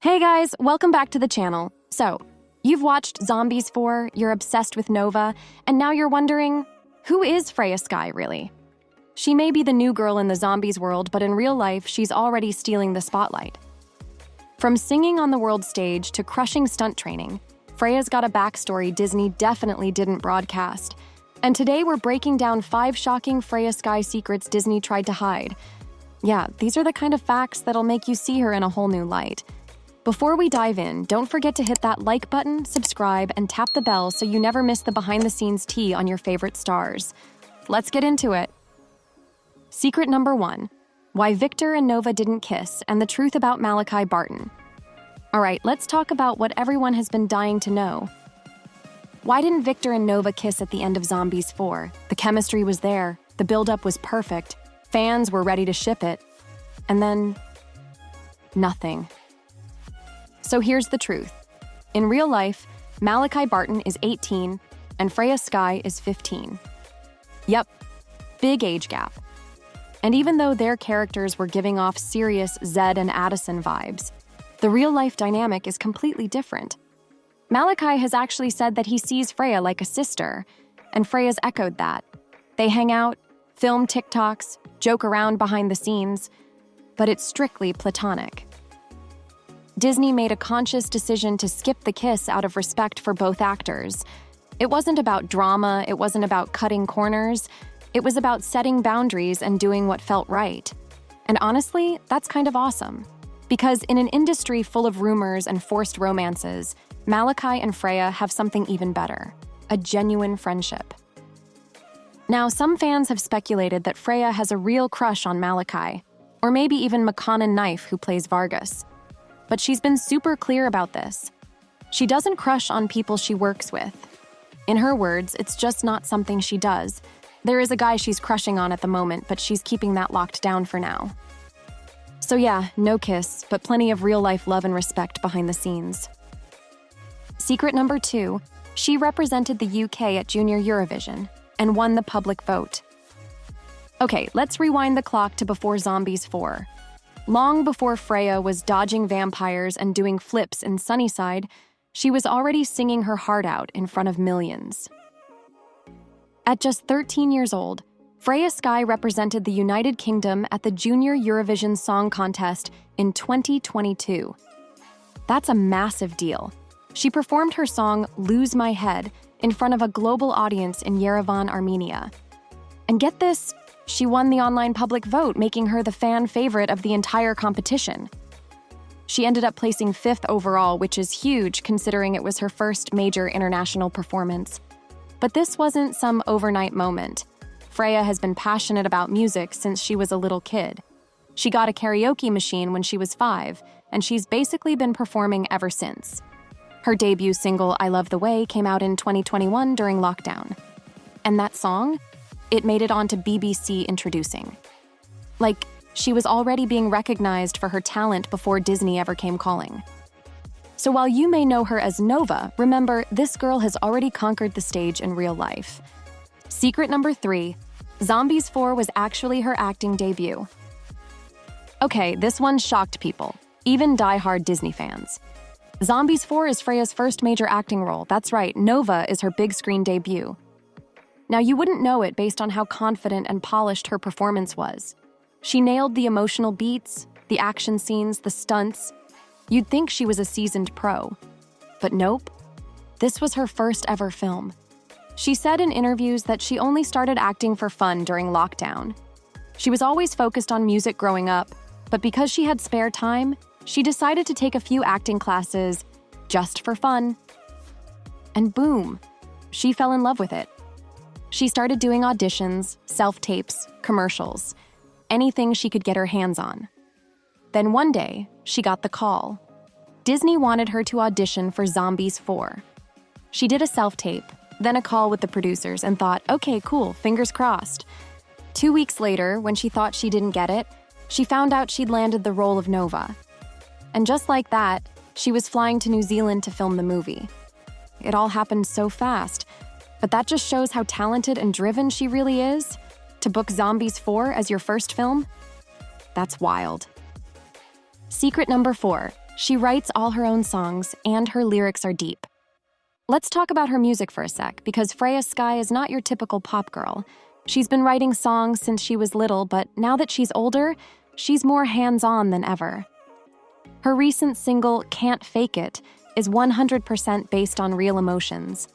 Hey guys, welcome back to the channel. So, you've watched Zombies 4, you're obsessed with Nova, and now you're wondering, who is Freya Skye really? She may be the new girl in the Zombies world, but in real life, she's already stealing the spotlight. From singing on the world stage to crushing stunt training, Freya's got a backstory Disney definitely didn't broadcast. And today we're breaking down 5 shocking Freya Skye secrets Disney tried to hide. Yeah, these are the kind of facts that'll make you see her in a whole new light. Before we dive in, don't forget to hit that like button, subscribe, and tap the bell so you never miss the behind-the-scenes tea on your favorite stars. Let's get into it. Secret number 1. Why Victor and Nova didn't kiss, and the truth about Malachi Barton. Alright, let's talk about what everyone has been dying to know. Why didn't Victor and Nova kiss at the end of Zombies 4? The chemistry was there, the build-up was perfect, fans were ready to ship it, and then nothing. So here's the truth. In real life, Malachi Barton is 18 and Freya Skye is 15. Yep, big age gap. And even though their characters were giving off serious Zed and Addison vibes, the real-life dynamic is completely different. Malachi has actually said that he sees Freya like a sister, and Freya's echoed that. They hang out, film TikToks, joke around behind the scenes, but it's strictly platonic. Disney made a conscious decision to skip the kiss out of respect for both actors. It wasn't about drama, it wasn't about cutting corners, it was about setting boundaries and doing what felt right. And honestly, that's kind of awesome. Because in an industry full of rumors and forced romances, Malachi and Freya have something even better: a genuine friendship. Now, some fans have speculated that Freya has a real crush on Malachi, or maybe even McConaughey Knife, who plays Vargas. But she's been super clear about this. She doesn't crush on people she works with. In her words, it's just not something she does. There is a guy she's crushing on at the moment, but she's keeping that locked down for now. So yeah, no kiss, but plenty of real-life love and respect behind the scenes. Secret number 2, she represented the UK at Junior Eurovision and won the public vote. Okay, let's rewind the clock to before Zombies 4. Long before Freya was dodging vampires and doing flips in Sunnyside, she was already singing her heart out in front of millions. At just 13 years old, Freya Skye represented the United Kingdom at the Junior Eurovision Song Contest in 2022. That's a massive deal. She performed her song "Lose My Head" in front of a global audience in Yerevan, Armenia. And get this, she won the online public vote, making her the fan favorite of the entire competition. She ended up placing 5th overall, which is huge considering it was her first major international performance. But this wasn't some overnight moment. Freya has been passionate about music since she was a little kid. She got a karaoke machine when she was 5, and she's basically been performing ever since. Her debut single, "I Love the Way," came out in 2021 during lockdown. And that song? It made it onto BBC Introducing. Like, she was already being recognized for her talent before Disney ever came calling. So while you may know her as Nova, remember, this girl has already conquered the stage in real life. Secret number 3, Zombies 4 was actually her acting debut. Okay, this one shocked people, even die-hard Disney fans. Zombies 4 is Freya's first major acting role. That's right, Nova is her big screen debut. Now, you wouldn't know it based on how confident and polished her performance was. She nailed the emotional beats, the action scenes, the stunts. You'd think she was a seasoned pro. But nope, this was her first ever film. She said in interviews that she only started acting for fun during lockdown. She was always focused on music growing up, but because she had spare time, she decided to take a few acting classes just for fun. And boom, she fell in love with it. She started doing auditions, self-tapes, commercials, anything she could get her hands on. Then one day, she got the call. Disney wanted her to audition for Zombies 4. She did a self-tape, then a call with the producers, and thought, okay, cool, fingers crossed. 2 weeks later, when she thought she didn't get it, she found out she'd landed the role of Nova. And just like that, she was flying to New Zealand to film the movie. It all happened so fast. But that just shows how talented and driven she really is. To book Zombies 4 as your first film? That's wild. Secret number 4. She writes all her own songs, and her lyrics are deep. Let's talk about her music for a sec, because Freya Skye is not your typical pop girl. She's been writing songs since she was little, but now that she's older, she's more hands-on than ever. Her recent single, Can't Fake It, is 100% based on real emotions.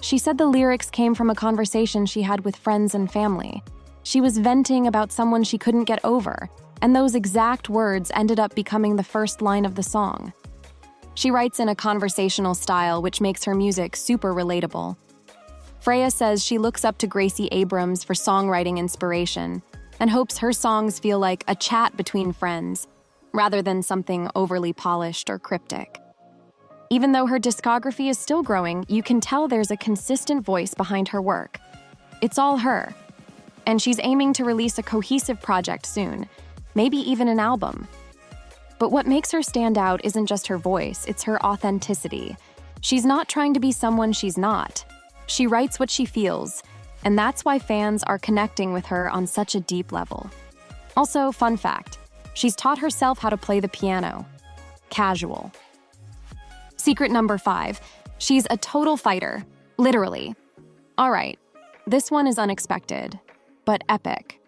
She said the lyrics came from a conversation she had with friends and family. She was venting about someone she couldn't get over, and those exact words ended up becoming the first line of the song. She writes in a conversational style, which makes her music super relatable. Freya says she looks up to Gracie Abrams for songwriting inspiration and hopes her songs feel like a chat between friends, rather than something overly polished or cryptic. Even though her discography is still growing, you can tell there's a consistent voice behind her work. It's all her. And she's aiming to release a cohesive project soon, maybe even an album. But what makes her stand out isn't just her voice, it's her authenticity. She's not trying to be someone she's not. She writes what she feels, and that's why fans are connecting with her on such a deep level. Also, fun fact, she's taught herself how to play the piano. Casual. Secret number 5, she's a total fighter, literally. All right, this one is unexpected, but epic.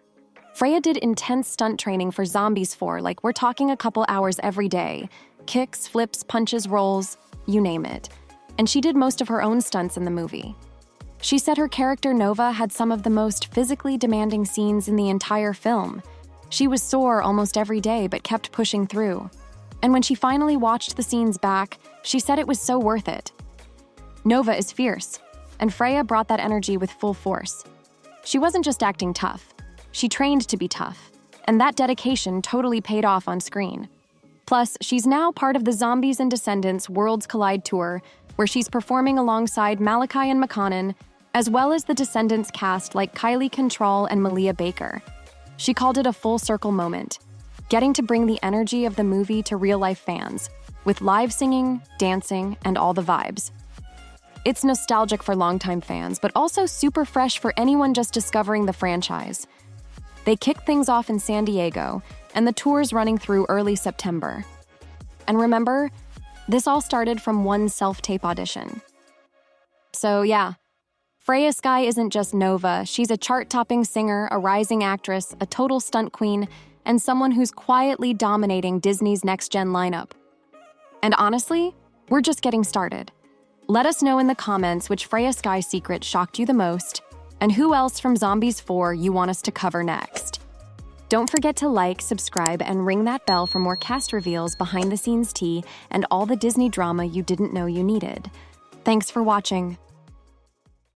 Freya did intense stunt training for Zombies 4, like we're talking a couple hours every day. Kicks, flips, punches, rolls, you name it. And she did most of her own stunts in the movie. She said her character Nova had some of the most physically demanding scenes in the entire film. She was sore almost every day, but kept pushing through. And when she finally watched the scenes back, she said it was so worth it. Nova is fierce, and Freya brought that energy with full force. She wasn't just acting tough. She trained to be tough, and that dedication totally paid off on screen. Plus, she's now part of the Zombies and Descendants Worlds Collide tour, where she's performing alongside Malachi and McConnon, as well as the Descendants cast like Kylie Control and Malia Baker. She called it a full circle moment, getting to bring the energy of the movie to real-life fans, with live singing, dancing, and all the vibes. It's nostalgic for longtime fans, but also super fresh for anyone just discovering the franchise. They kicked things off in San Diego, and the tour's running through early September. And remember, this all started from one self-tape audition. So yeah, Freya Skye isn't just Nova, she's a chart-topping singer, a rising actress, a total stunt queen, and someone who's quietly dominating Disney's next-gen lineup. And honestly, we're just getting started. Let us know in the comments which Freya Skye secret shocked you the most, and who else from Zombies 4 you want us to cover next. Don't forget to like, subscribe, and ring that bell for more cast reveals, behind-the-scenes tea, and all the Disney drama you didn't know you needed. Thanks for watching.